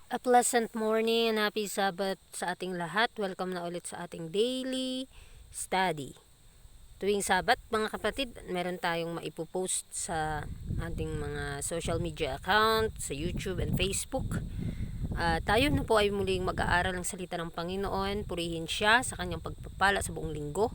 A pleasant morning and happy Sabbath sa ating lahat. Welcome na ulit sa ating daily study. Tuwing Sabat, mga kapatid, meron tayong maipopost sa ating mga social media account, sa YouTube and Facebook. Tayo na po ay muling mag-aaral ng salita ng Panginoon, purihin siya sa kanyang pagpapala sa buong linggo.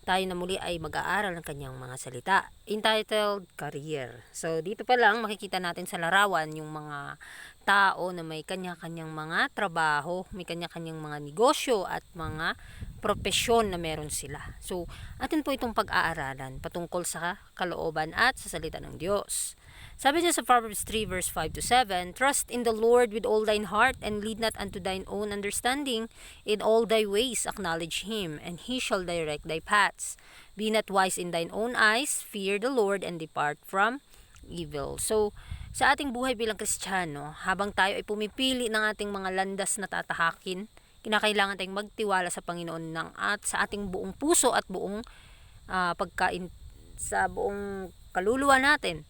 Tayo na muli ay mag-aaral ng kanyang mga salita, entitled Career. So, dito pa lang makikita natin sa larawan yung mga tao na may kanya-kanyang mga trabaho, may kanya-kanyang mga negosyo at mga propesyon na meron sila. So, atin po itong pag-aaralan patungkol sa kalooban at sa salita ng Diyos. Sabi niya sa Proverbs 3 verse 5 to 7, Trust in the Lord with all thine heart, and lead not unto thine own understanding. In all thy ways acknowledge him, and he shall direct thy paths. Be not wise in thine own eyes, fear the Lord, and depart from evil. So, sa ating buhay bilang Kristiyano, habang tayo ay pumipili ng ating mga landas na tatahakin, kinakailangan tayong magtiwala sa Panginoon at sa ating buong puso at buong pagkain sa buong kaluluwa natin.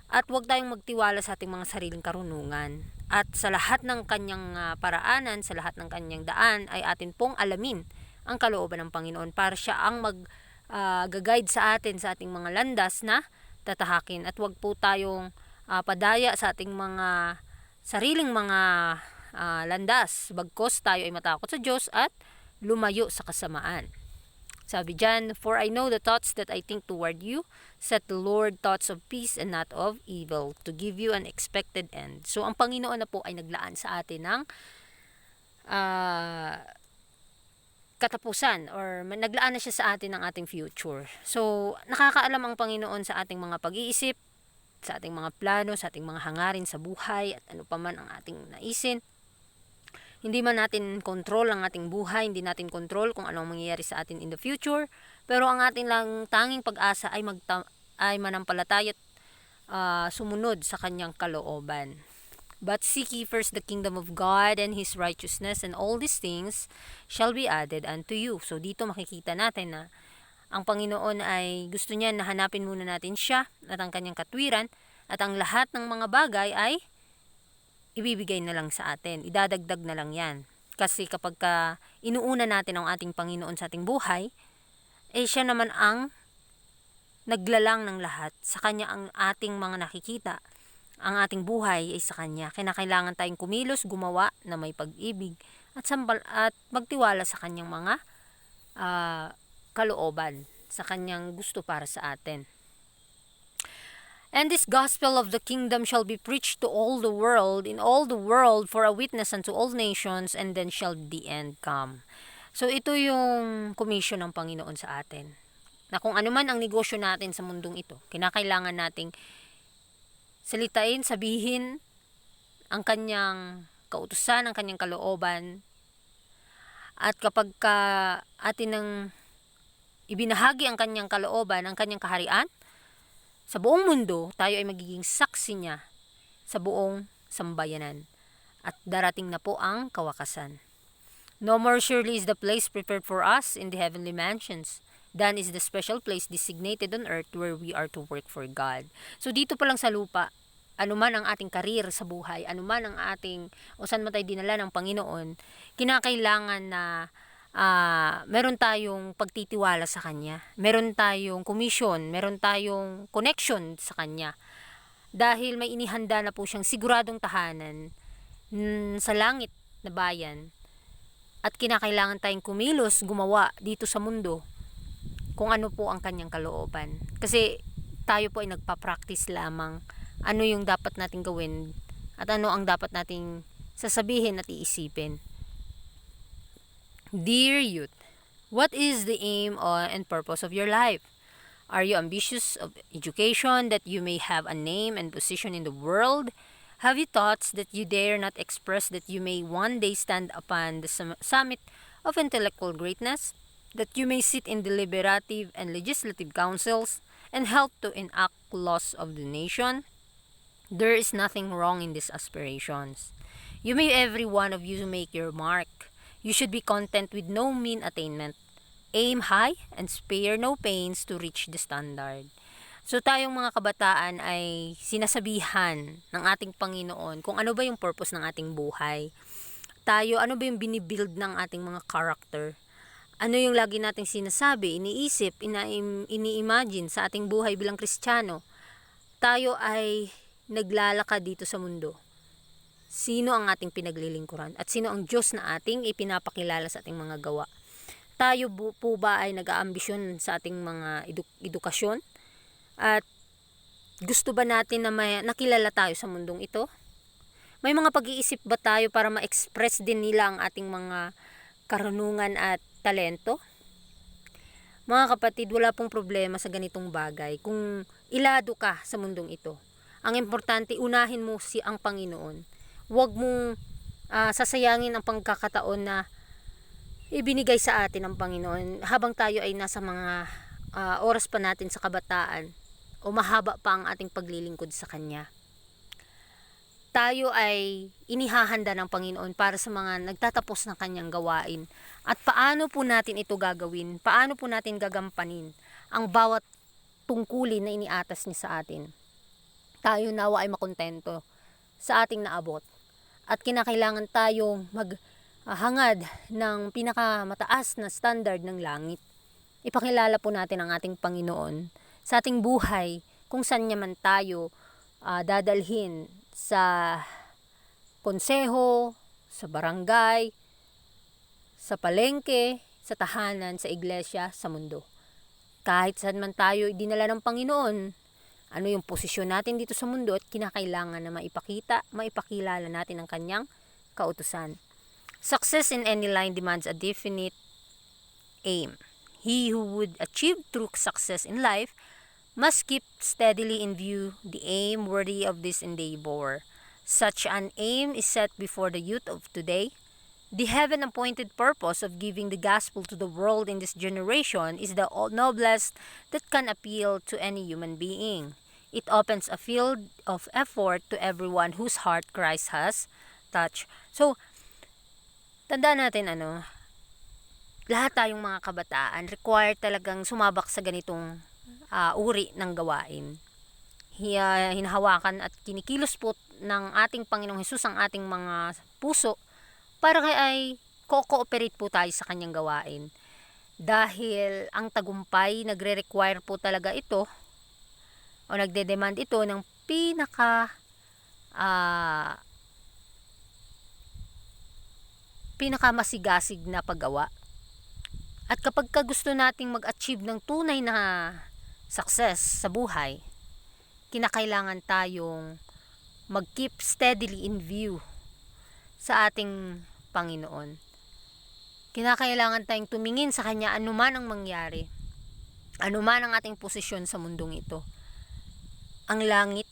At huwag tayong magtiwala sa ating mga sariling karunungan. At sa lahat ng kanyang paraanan, sa lahat ng kanyang daan, ay atin pong alamin ang kalooban ng Panginoon para siya ang mag-guide sa atin sa ating mga landas na tatahakin. At huwag po tayong padaya sa ating mga sariling mga landas. Bagkos tayo ay matakot sa Diyos at lumayo sa kasamaan. Sabi dyan, For I know the thoughts that I think toward you, said the Lord, thoughts of peace and not of evil, to give you an expected end. So, ang Panginoon na po ay naglaan sa atin ng katapusan, or naglaan na siya sa atin ng ating future. So, nakakaalam ang Panginoon sa ating mga pag-iisip, sa ating mga plano, sa ating mga hangarin sa buhay, at ano pa man ang ating naisin. Hindi man natin control ang ating buhay, hindi natin control kung anong mangyayari sa atin in the future, pero ang ating lang tanging pag-asa ay manampalataya at sumunod sa kanyang kalooban. But seek ye first the kingdom of God and His righteousness, and all these things shall be added unto you. So dito makikita natin na ang Panginoon ay gusto niya na hanapin muna natin siya at ang kanyang katwiran, at ang lahat ng mga bagay ay ibibigay na lang sa atin. Idadagdag na lang yan. Kasi kapag inuuna natin ang ating Panginoon sa ating buhay, siya naman ang naglalang ng lahat. Sa Kanya ang ating mga nakikita. Ang ating buhay ay sa Kanya. Kinakailangan tayong kumilos, gumawa na may pag-ibig at magtiwala sa Kanyang mga kalooban, sa Kanyang gusto para sa atin. And this gospel of the kingdom shall be preached to all the world, in all the world, for a witness unto all nations, and then shall the end come. So, ito yung commission ng Panginoon sa atin. Na kung ano man ang negosyo natin sa mundong ito, kinakailangan nating salitain, sabihin ang kanyang kautusan, ang kanyang kalooban. At kapag atin ang ibinahagi ang kanyang kalooban, ang kanyang kaharian, sa buong mundo, tayo ay magiging saksi niya sa buong sambayanan. At darating na po ang kawakasan. No more surely is the place prepared for us in the heavenly mansions. Than is the special place designated on earth where we are to work for God. So dito pa lang sa lupa, anuman ang ating karir sa buhay, anuman ang ating, o saan man tayo dinala ng Panginoon, kinakailangan na meron tayong pagtitiwala sa Kanya. Meron tayong commission, meron tayong connection sa Kanya. Dahil may inihanda na po siyang siguradong tahanan sa langit na bayan. At kinakailangan tayong kumilos, gumawa dito sa mundo kung ano po ang Kanyang kalooban. Kasi tayo po ay nagpa-practice lamang ano yung dapat nating gawin at ano ang dapat nating sasabihin at iisipin. Dear youth, what is the aim and purpose of your life? Are you ambitious of education that you may have a name and position in the world? Have you thoughts that you dare not express that you may one day stand upon the summit of intellectual greatness? That you may sit in deliberative and legislative councils and help to enact laws of the nation? There is nothing wrong in these aspirations. You may every one of you make your mark. You should be content with no mean attainment. Aim high and spare no pains to reach the standard. So tayong mga kabataan ay sinasabihan ng ating Panginoon kung ano ba yung purpose ng ating buhay. Tayo, ano ba yung binibuild ng ating mga character? Ano yung lagi nating sinasabi, iniisip, ini-imagine sa ating buhay bilang Kristiyano? Tayo ay naglalakad dito sa mundo. Sino ang ating pinaglilingkuran? At sino ang Diyos na ating ipinapakilala sa ating mga gawa? Tayo po ba ay nag-aambisyon sa ating mga edukasyon? At gusto ba natin na nakilala tayo sa mundong ito? May mga pag-iisip ba tayo para ma-express din nila ang ating mga karunungan at talento? Mga kapatid, wala pong problema sa ganitong bagay kung ilado ka sa mundong ito. Ang importante, unahin mo ang Panginoon. Huwag mong sasayangin ang pagkakataon na ibinigay sa atin ng Panginoon habang tayo ay nasa mga oras pa natin sa kabataan o mahaba pa ang ating paglilingkod sa Kanya. Tayo ay inihahanda ng Panginoon para sa mga nagtatapos ng Kanyang gawain. At paano po natin ito gagawin? Paano po natin gagampanin ang bawat tungkulin na iniatas niya sa atin? Tayo nawa ay makontento sa ating naabot. At kinakailangan tayong maghangad ng pinakamataas na standard ng langit. Ipakilala po natin ang ating Panginoon sa ating buhay kung saan niya man tayo dadalhin, sa konseho, sa barangay, sa palengke, sa tahanan, sa iglesia, sa mundo. Kahit saan man tayo dinala ng Panginoon, ano yung posisyon natin dito sa mundo at kinakailangan na maipakilala natin ang Kanyang kautusan. Success in any line demands a definite aim. He who would achieve true success in life must keep steadily in view the aim worthy of this endeavor. Such an aim is set before the youth of today. The heaven-appointed purpose of giving the gospel to the world in this generation is the noblest that can appeal to any human being. It opens a field of effort to everyone whose heart Christ has touched. So, tandaan natin lahat tayong mga kabataan required talagang sumabak sa ganitong uri ng gawain. Hinahawakan at kinikilos po ng ating Panginoong Hesus ang ating mga puso para ay co-cooperate po tayo sa Kanyang gawain. Dahil ang tagumpay nagre-require po talaga ito o nagde-demand ito ng pinakamasigasig na paggawa. At kapag gusto nating mag-achieve ng tunay na success sa buhay, kinakailangan tayong mag-keep steadily in view sa ating Panginoon. Kinakailangan tayong tumingin sa Kanya anuman ang mangyari, anuman ang ating posisyon sa mundong ito. Ang langit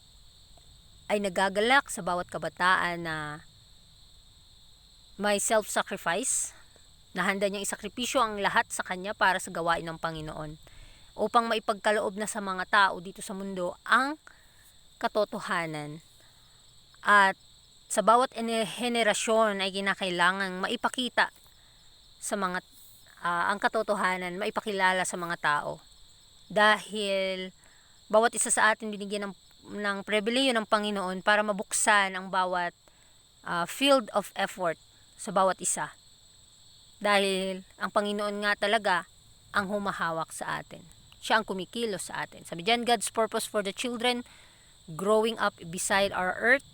ay nagagalak sa bawat kabataan na may self-sacrifice, na handa niyang isakripisyo ang lahat sa Kanya para sa gawain ng Panginoon, upang maipagkaloob na sa mga tao dito sa mundo ang katotohanan. At sa bawat henerasyon ay kinakailangang maipakita sa mga ang katotohanan, maipakilala sa mga tao. Dahil bawat isa sa atin binigyan ng pribileyo ng Panginoon para mabuksan ang bawat field of effort sa bawat isa. Dahil ang Panginoon nga talaga ang humahawak sa atin. Siya ang kumikilos sa atin. Sabi diyan, God's purpose for the children growing up beside our earth,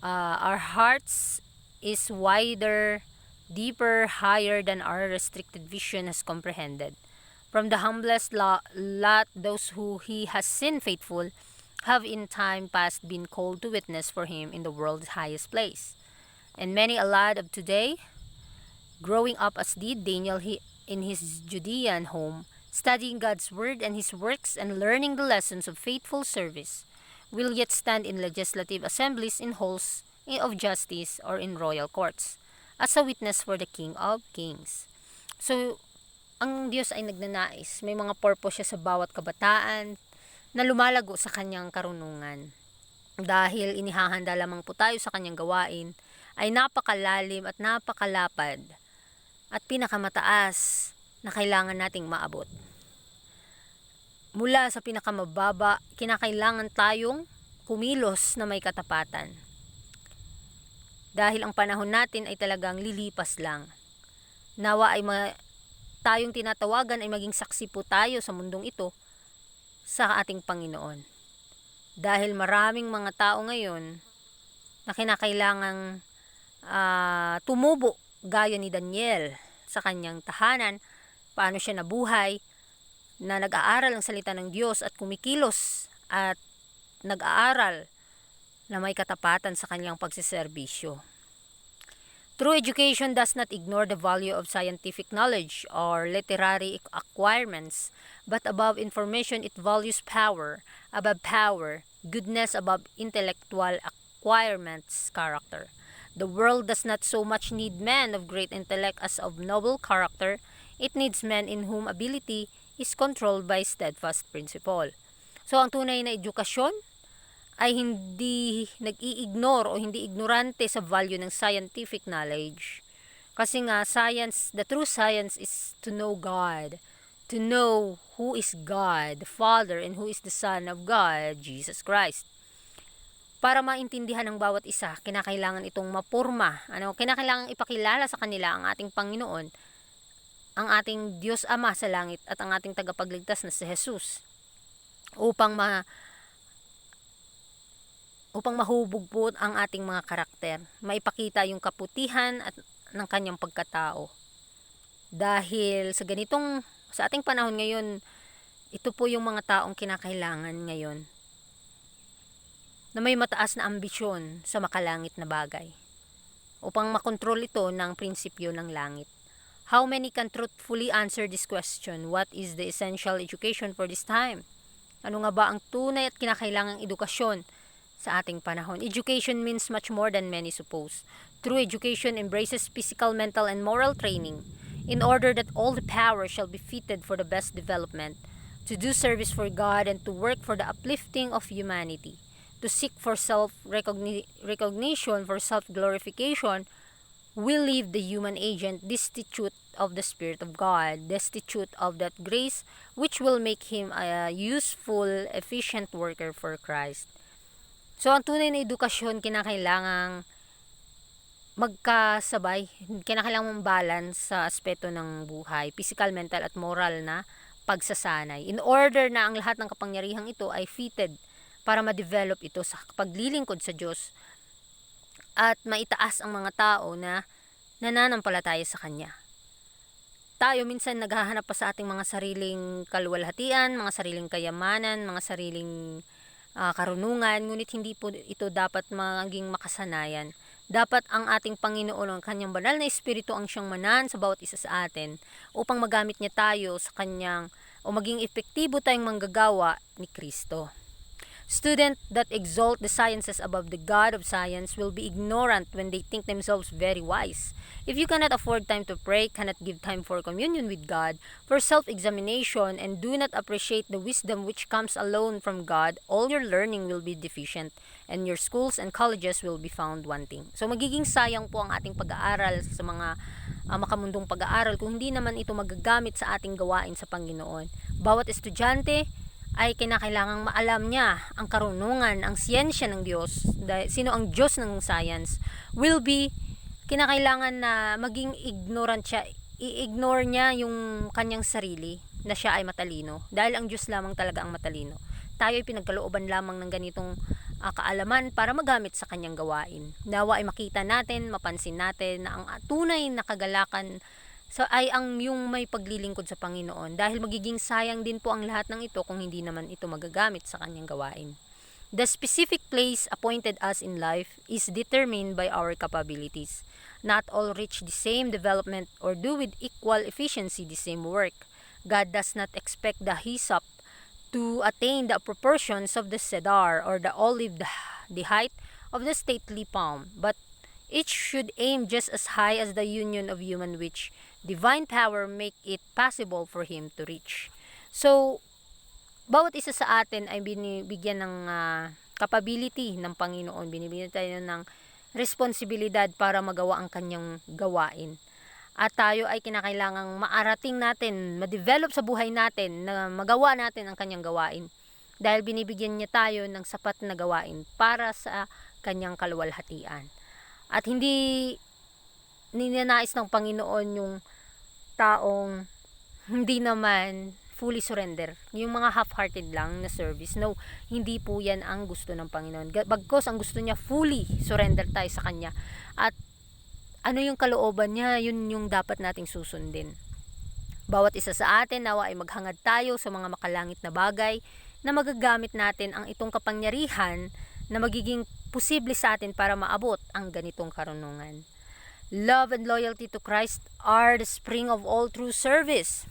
our hearts is wider, deeper, higher than our restricted vision has comprehended. From the humblest lot, those who He has seen faithful have in time past been called to witness for Him in the world's highest place. And many a lad of today, growing up as did Daniel in his Judean home, studying God's word and His works and learning the lessons of faithful service, will yet stand in legislative assemblies, in halls of justice, or in royal courts, as a witness for the King of Kings. So, ang Diyos ay nagnanais. May mga purpose siya sa bawat kabataan na lumalago sa Kanyang karunungan. Dahil inihahanda lamang po tayo sa Kanyang gawain, ay napakalalim at napakalapad at pinakamataas na kailangan nating maabot. mula sa pinakamababa, kinakailangan tayong kumilos na may katapatan. Dahil ang panahon natin ay talagang lilipas lang. Nawa ay tayong tinatawagan ay maging saksi po tayo sa mundong ito sa ating Panginoon. Dahil maraming mga tao ngayon na kinakailangang tumubo gaya ni Daniel sa kanyang tahanan, paano siya nabuhay, na nag-aaral ng salita ng Diyos at kumikilos at nag-aaral na may katapatan sa kanyang pagsiservisyo. True education does not ignore the value of scientific knowledge or literary acquirements, but above information it values power, above power, goodness above intellectual acquirements, character. The world does not so much need men of great intellect as of noble character. It needs men in whom ability is controlled by steadfast principle. So, ang tunay na edukasyon ay hindi nag-i-ignore o hindi ignorante sa value ng scientific knowledge. Kasi nga, science, the true science is to know God. To know who is God, the Father, and who is the Son of God, Jesus Christ. Para maintindihan ng bawat isa, kinakailangan itong mapurma. Kinakailangan ipakilala sa kanila ang ating Panginoon, ang ating Diyos Ama sa langit at ang ating tagapagligtas na si Jesus. Upang mahubog po ang ating mga karakter, maipakita yung kaputihan at ng kanyang pagkatao. Dahil sa ating panahon ngayon, ito po yung mga taong kinakailangan ngayon na may mataas na ambisyon sa makalangit na bagay upang makontrol ito ng prinsipyo ng langit. How many can truthfully answer this question? What is the essential education for this time? Ano nga ba ang tunay at kinakailangang edukasyon sa ating panahon? Education means much more than many suppose. True education embraces physical, mental, and moral training in order that all the power shall be fitted for the best development, to do service for God and to work for the uplifting of humanity, to seek for self-recognition, for self-glorification, will leave the human agent destitute of the Spirit of God, destitute of that grace which will make him a useful, efficient worker for Christ. So, ang tunay na edukasyon, kinakailangang magkasabay, kinakailangang balance sa aspeto ng buhay, physical, mental, at moral na pagsasanay. In order na ang lahat ng kapangyarihang ito ay fitted para ma-develop ito sa paglilingkod sa Diyos at maitaas ang mga tao na nananampalataya sa Kanya. Tayo minsan naghahanap pa sa ating mga sariling kaluwalhatian, mga sariling kayamanan, mga sariling karunungan, ngunit hindi po ito dapat maging makasanayan. Dapat ang ating Panginoon, ang Kanyang banal na Espiritu ang siyang manan sa bawat isa sa atin upang magamit niya tayo sa Kanyang o maging epektibo tayong manggagawa ni Kristo. Students that exalt the sciences above the God of science will be ignorant when they think themselves very wise. If you cannot afford time to pray, cannot give time for communion with God, for self-examination, and do not appreciate the wisdom which comes alone from God, all your learning will be deficient, and your schools and colleges will be found wanting. So magiging sayang po ang ating pag-aaral sa mga makamundong pag-aaral kung hindi naman ito magagamit sa ating gawain sa Panginoon. Bawat estudyante ay kinakailangang maalam niya ang karunungan, ang siyensya ng Diyos, sino ang Diyos ng science, will be kinakailangan na maging ignorant siya, i-ignore niya yung kanyang sarili na siya ay matalino, dahil ang Diyos lamang talaga ang matalino. Tayo ay pinagkalooban lamang ng ganitong kaalaman para magamit sa kanyang gawain. Nawa ay makita natin, mapansin natin na ang tunay na kagalakan ay ang yung may paglilingkod sa Panginoon, dahil magiging sayang din po ang lahat ng ito kung hindi naman ito magagamit sa kanyang gawain. The specific place appointed us in life is determined by our capabilities. Not all reach the same development or do with equal efficiency the same work. God does not expect the hyssop to attain the proportions of the cedar or the olive, the height of the stately palm, but each should aim just as high as the union of human which divine power make it possible for him to reach. So, bawat isa sa atin ay binibigyan ng capability ng Panginoon. Binibigyan tayo ng responsibilidad para magawa ang kanyang gawain. At tayo ay kinakailangang maarating natin, ma-develop sa buhay natin na magawa natin ang kanyang gawain. Dahil binibigyan niya tayo ng sapat na gawain para sa kanyang kaluwalhatian. At hindi ninanais ng Panginoon yung taong hindi naman fully surrender. Yung mga half-hearted lang na service. No, hindi po yan ang gusto ng Panginoon. Bagkos ang gusto niya fully surrender tayo sa Kanya. At ano yung kalooban niya, yun yung dapat nating susundin. Bawat isa sa atin nawa ay maghangad tayo sa mga makalangit na bagay na magagamit natin ang itong kapangyarihan na magiging posible sa atin para maabot ang ganitong karunungan. Love and loyalty to Christ are the spring of all true service.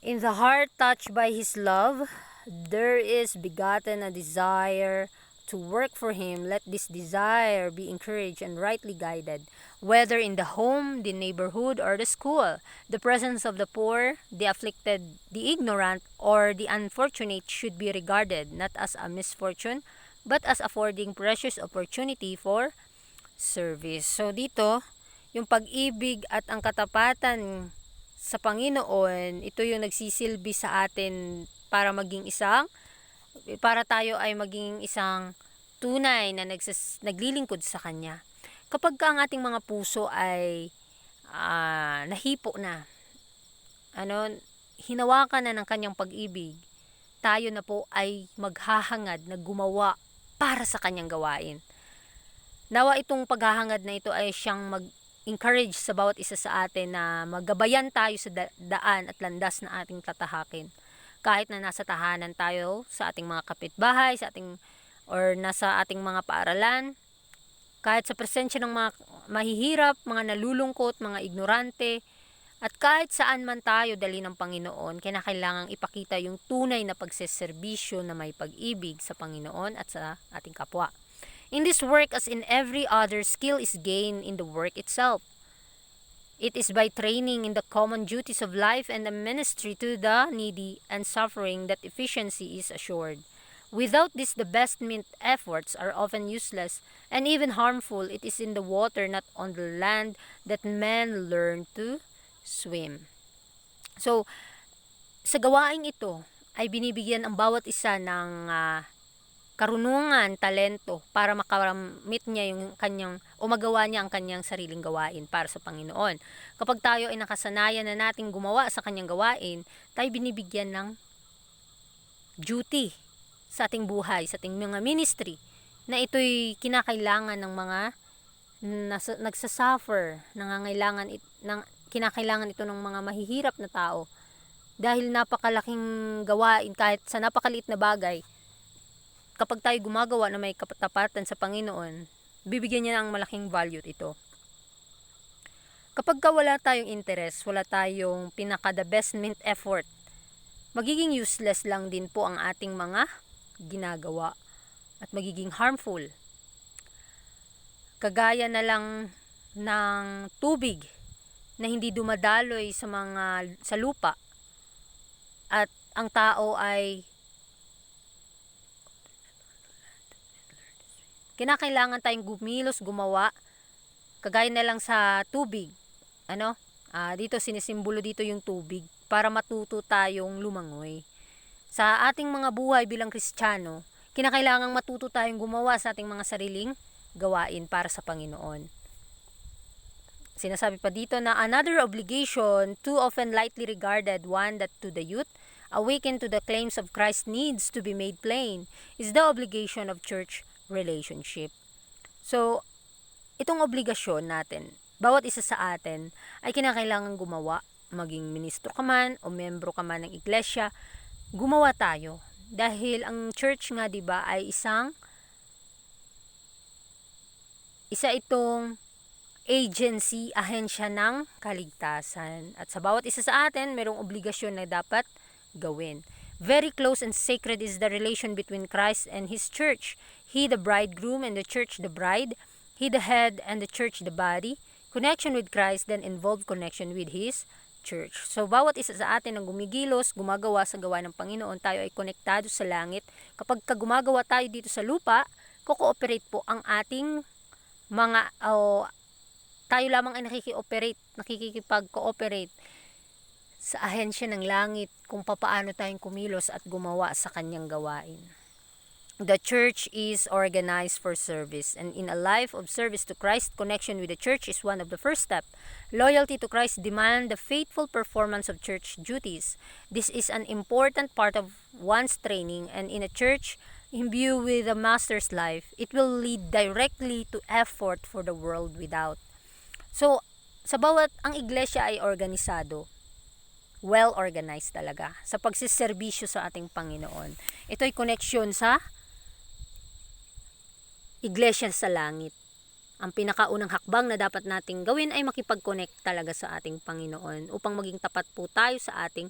In the heart touched by His love, there is begotten a desire to work for Him. Let this desire be encouraged and rightly guided, whether in the home, the neighborhood, or the school. The presence of the poor, the afflicted, the ignorant, or the unfortunate should be regarded not as a misfortune, but as affording precious opportunity for service. So dito, yung pag-ibig at ang katapatan sa Panginoon, ito yung nagsisilbi sa atin para tayo ay maging isang tunay na naglilingkod sa Kanya. Kapag ang ating mga puso ay nahipo na, hinawakan na ng Kanyang pag-ibig, tayo na po ay maghahangad na gumawa para sa Kanyang gawain. Nawa itong paghahangad na ito ay siyang encourage sa bawat isa sa atin na magabayan tayo sa daan at landas na ating tatahakin. Kahit na nasa tahanan tayo sa ating mga kapitbahay, nasa ating mga paaralan, kahit sa presensya ng mga mahihirap, mga nalulungkot, mga ignorante, at kahit saan man tayo dali ng Panginoon, kinakailangang ipakita yung tunay na pagseserbisyo na may pag-ibig sa Panginoon at sa ating kapwa. In this work, as in every other, skill is gained in the work itself. It is by training in the common duties of life and the ministry to the needy and suffering that efficiency is assured. Without this, the best meant efforts are often useless and even harmful. It is in the water, not on the land, that men learn to swim. So, sa gawaing ito, ay binibigyan ang bawat isa ng karunungan, talento para makamit niya yung magawa niya ang kanyang sariling gawain para sa Panginoon. Kapag tayo ay nakasanayan na nating gumawa sa kanyang gawain, tayo binibigyan ng duty sa ating buhay, sa ating mga ministry, na ito'y kinakailangan ng mga nagsasuffer, kinakailangan ito ng mga mahihirap na tao. Dahil napakalaking gawain, kahit sa napakaliit na bagay, kapag tayo gumagawa na may katapatan sa Panginoon, bibigyan niya ng malaking value ito. Kapag wala tayong interest, wala tayong the best meant effort, magiging useless lang din po ang ating mga ginagawa at magiging harmful. Kagaya na lang ng tubig na hindi dumadaloy sa lupa at ang tao ay kinakailangan tayong gumawa, kagaya na lang sa tubig. Dito sinisimbolo dito yung tubig para matuto tayong lumangoy. Sa ating mga buhay bilang Kristiyano, kinakailangang matuto tayong gumawa sa ating mga sariling gawain para sa Panginoon. Sinasabi pa dito na another obligation, too often lightly regarded, one that to the youth, awakened to the claims of Christ needs to be made plain, is the obligation of church relationship. So, itong obligasyon natin, bawat isa sa atin ay kinakailangan gumawa, maging ministro ka man o membro ka man ng iglesia, gumawa tayo. Dahil ang church nga, 'di ba, ay isa itong agency, ahensya ng kaligtasan. At sa bawat isa sa atin, mayroong obligasyon na dapat gawin. Very close and sacred is the relation between Christ and His church. He the bridegroom and the church the bride. He the head and the church the body. Connection with Christ then involved connection with His church. So, bawat isa sa atin ang gumigilos, gumagawa sa gawa ng Panginoon, tayo ay konektado sa langit. Kapag gumagawa tayo dito sa lupa, ko-cooperate po ang ating mga tayo lamang ay nakikipag-cooperate sa ahensya ng langit kung papaano tayong kumilos at gumawa sa kanyang gawain. The church is organized for service, and in a life of service to Christ, connection with the church is one of the first steps. Loyalty to Christ demands the faithful performance of church duties. This is an important part of one's training, and in a church imbued with the master's life, it will lead directly to effort for the world without. So, sa bawat ang iglesia ay organisado, well organized talaga sa pagsiservisyo sa ating Panginoon. Ito ay koneksyon sa iglesia sa langit. Ang pinakaunang hakbang na dapat nating gawin ay makipag-connect talaga sa ating Panginoon upang maging tapat po tayo sa ating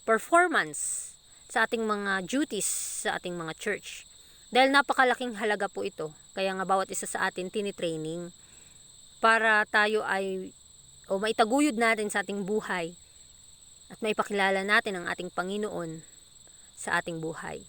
performance, sa ating mga duties, sa ating mga church. Dahil napakalaking halaga po ito, kaya nga bawat isa sa atin tinitraining para tayo ay maitaguyod natin sa ating buhay at maipakilala natin ang ating Panginoon sa ating buhay.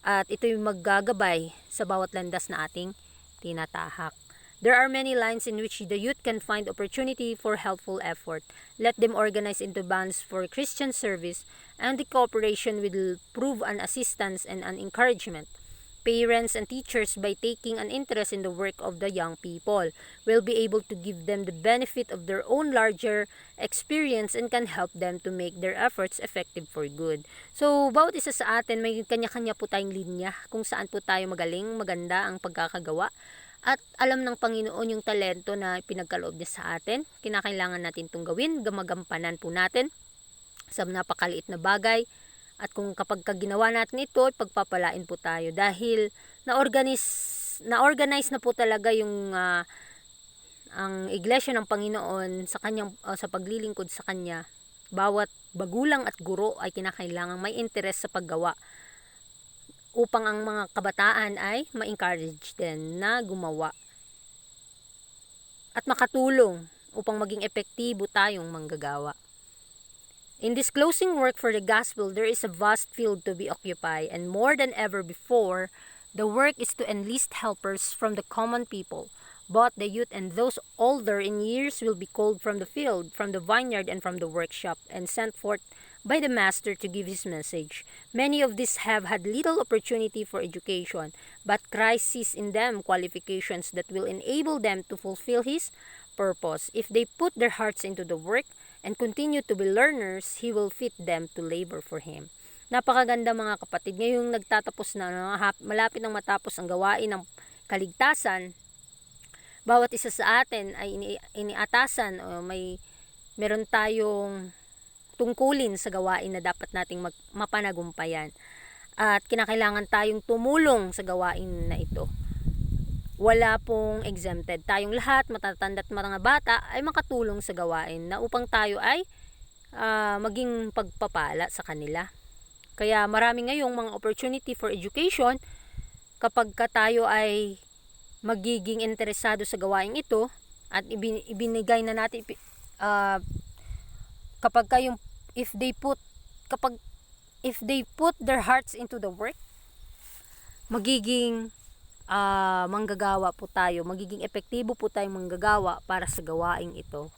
At ito'y maggagabay sa bawat landas na ating tinatahak. There are many lines in which the youth can find opportunity for helpful effort. Let them organize into bands for Christian service, and the cooperation will prove an assistance and an encouragement. Parents and teachers, by taking an interest in the work of the young people, will be able to give them the benefit of their own larger experience and can help them to make their efforts effective for good. So, bawat isa sa atin, may kanya-kanya po tayong linya kung saan po tayo magaling, maganda ang pagkakagawa. At alam ng Panginoon yung talento na pinagkaloob niya sa atin. Kinakailangan natin itong gawin, gamagampanan po natin sa napakaliit na bagay. At kung kapag ginawa natin ito, pagpapalain po tayo dahil na-organize na po talaga yung ang iglesia ng Panginoon sa kanyang sa paglilingkod sa kanya. Bawat bagulang at guro ay kinakailangang may interes sa paggawa upang ang mga kabataan ay ma-encourage din na gumawa at makatulong upang maging epektibo tayong manggagawa. In this closing work for the gospel, there is a vast field to be occupied, and more than ever before, the work is to enlist helpers from the common people. Both the youth and those older in years will be called from the field, from the vineyard, and from the workshop, and sent forth by the master to give his message. Many of these have had little opportunity for education, but Christ sees in them qualifications that will enable them to fulfill his purpose. If they put their hearts into the work and continue to be learners, he will fit them to labor for him. Napakaganda mga kapatid. Ngayong nagtatapos na, malapit nang matapos ang gawain ng kaligtasan, bawat isa sa atin ay iniatasan o meron tayong tungkulin sa gawain na dapat nating mapanagumpayan. At kinakailangan tayong tumulong sa gawain na ito. Wala pong exempted. Tayong lahat, matatanda at mga bata, ay makatulong sa gawain na upang tayo ay maging pagpapala sa kanila. Kaya marami ngayong mga opportunity for education kapag tayo ay magiging interesado sa gawain ito at ibinigay na natin kapag kayong if they put their hearts into the work, magiging manggagawa po tayo, magiging epektibo po tayong manggagawa para sa gawaing ito.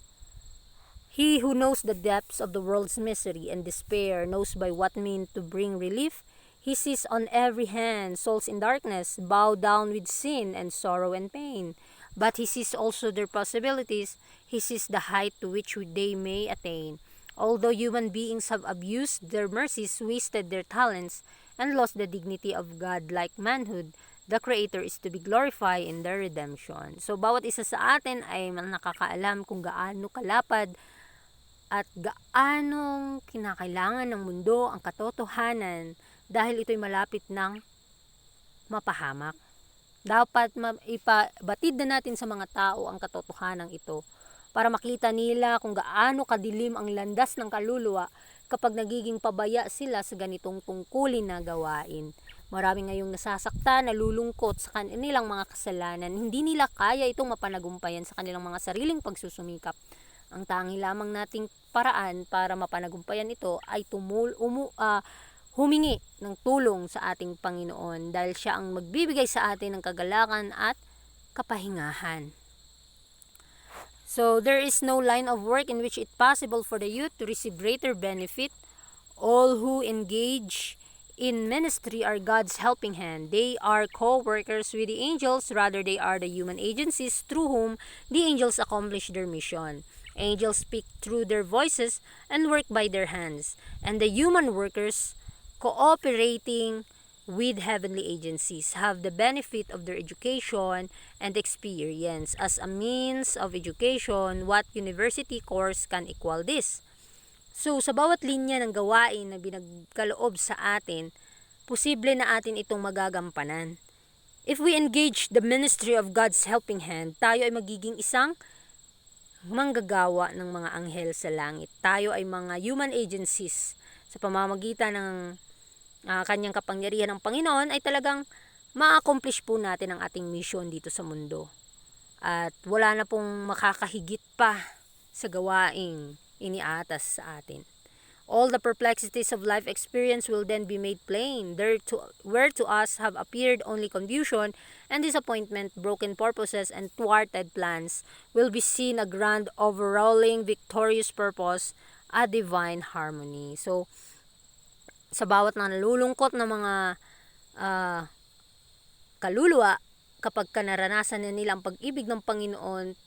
He who knows the depths of the world's misery and despair knows by what means to bring relief. He sees on every hand souls in darkness, bowed down with sin and sorrow and pain. But he sees also their possibilities. He sees the height to which they may attain. Although human beings have abused their mercies, wasted their talents, and lost the dignity of God-like manhood, the Creator is to be glorified in their redemption. So, bawat isa sa atin ay nakakaalam kung gaano kalapad at gaanong kinakailangan ng mundo ang katotohanan dahil ito'y malapit ng mapahamak. Dapat ipabatid na natin sa mga tao ang katotohanan ito para makita nila kung gaano kadilim ang landas ng kaluluwa kapag nagiging pabaya sila sa ganitong tungkulin na gawain. Marami ngayong nasasaktan, nalulungkot sa kanilang mga kasalanan. Hindi nila kaya itong mapanagumpayan sa kanilang mga sariling pagsusumikap. Ang tangi lamang nating paraan para mapanagumpayan ito ay humingi ng tulong sa ating Panginoon dahil siya ang magbibigay sa atin ng kagalakan at kapahingahan. So, there is no line of work in which it possible for the youth to receive greater benefit. All who engage in ministry are God's helping hand. They are co-workers with the angels, rather they are the human agencies through whom the angels accomplish their mission. Angels speak through their voices and work by their hands, and the human workers cooperating with heavenly agencies have the benefit of their education and experience. As a means of education, what university course can equal this? So, sa bawat linya ng gawain na binagkaloob sa atin, posible na atin itong magagampanan. If we engage the ministry of God's helping hand, tayo ay magiging isang manggagawa ng mga anghel sa langit. Tayo ay mga human agencies sa pamamagitan ng kanyang kapangyarihan ng Panginoon ay talagang ma-accomplish po natin ang ating mission dito sa mundo. At wala na pong makakahigit pa sa gawaing iniatas sa atin. All the perplexities of life experience will then be made plain. Where to us have appeared only confusion and disappointment, broken purposes, and thwarted plans, will be seen a grand, overruling, victorious purpose, a divine harmony. So, sa bawat nalulungkot na mga kaluluwa, kapag naranasan na nila ang pag-ibig ng Panginoon,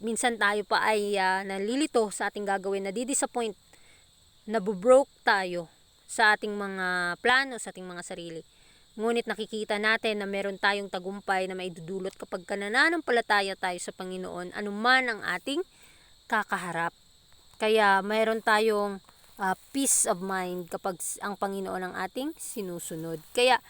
minsan tayo pa ay nalilito sa ating gagawin, nadidisappoint, nabubroke tayo sa ating mga plano, sa ating mga sarili. Ngunit nakikita natin na meron tayong tagumpay na maidudulot kapag nananampalataya tayo sa Panginoon, anuman ang ating kakaharap. Kaya mayroon tayong peace of mind kapag ang Panginoon ang ating sinusunod. Kaya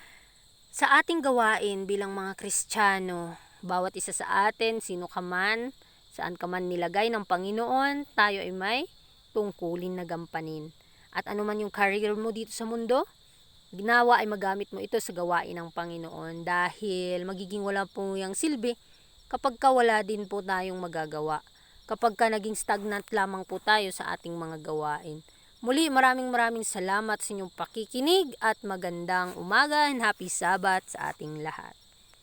sa ating gawain bilang mga Kristiyano, bawat isa sa atin, sino ka man, saan ka man nilagay ng Panginoon, tayo ay may tungkulin na gampanin. At anuman yung career mo dito sa mundo, ginawa ay magamit mo ito sa gawain ng Panginoon, dahil magiging wala po yung silbi kapag wala din po tayong magagawa. Kapag naging stagnant lamang po tayo sa ating mga gawain. Muli, maraming salamat sa inyong pakikinig at magandang umaga and happy Sabbath sa ating lahat.